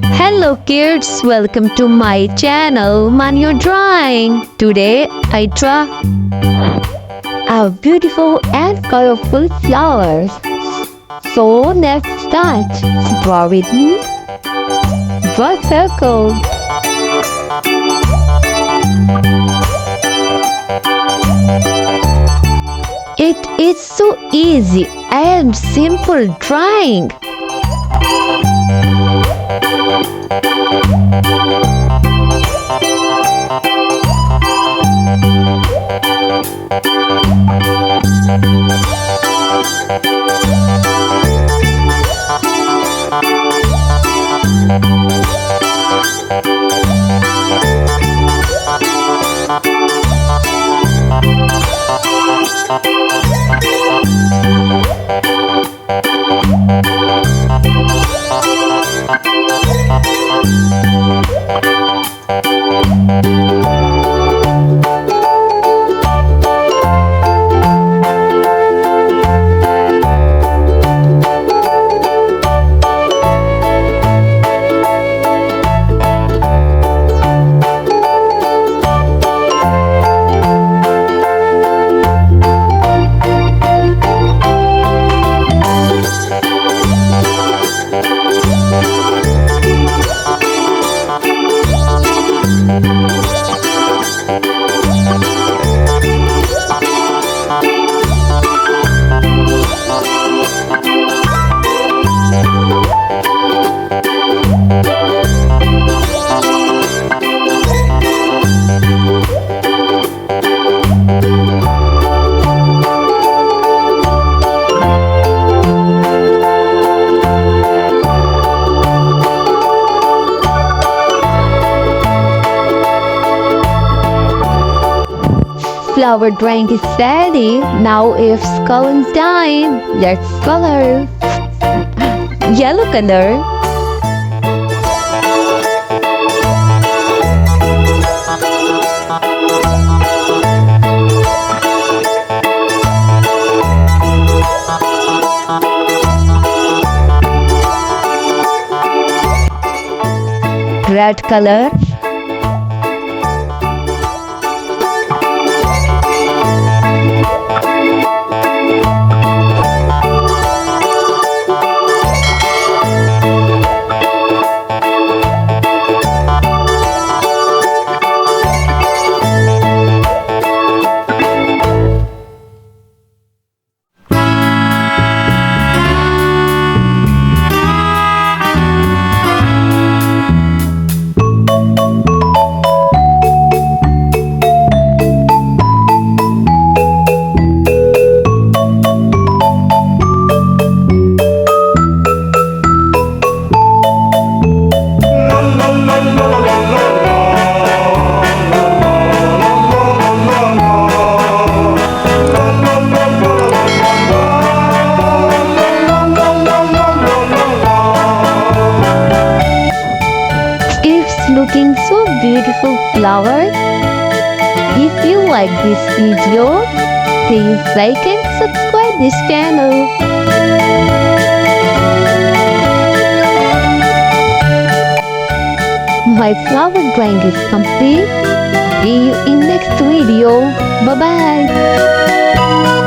Hello kids, welcome to my channel Maniyo Drawing. Today I draw a beautiful and colorful flowers. So let's start. Draw with me. Draw a circle. It is so easy and simple drawing. Flower drawing is ready. Now if skull is done, let's color. Yellow color. Red color. Looking so beautiful flower. If you like this video, please like and subscribe this channel. My flower drawing is complete. See you in next video. Bye bye.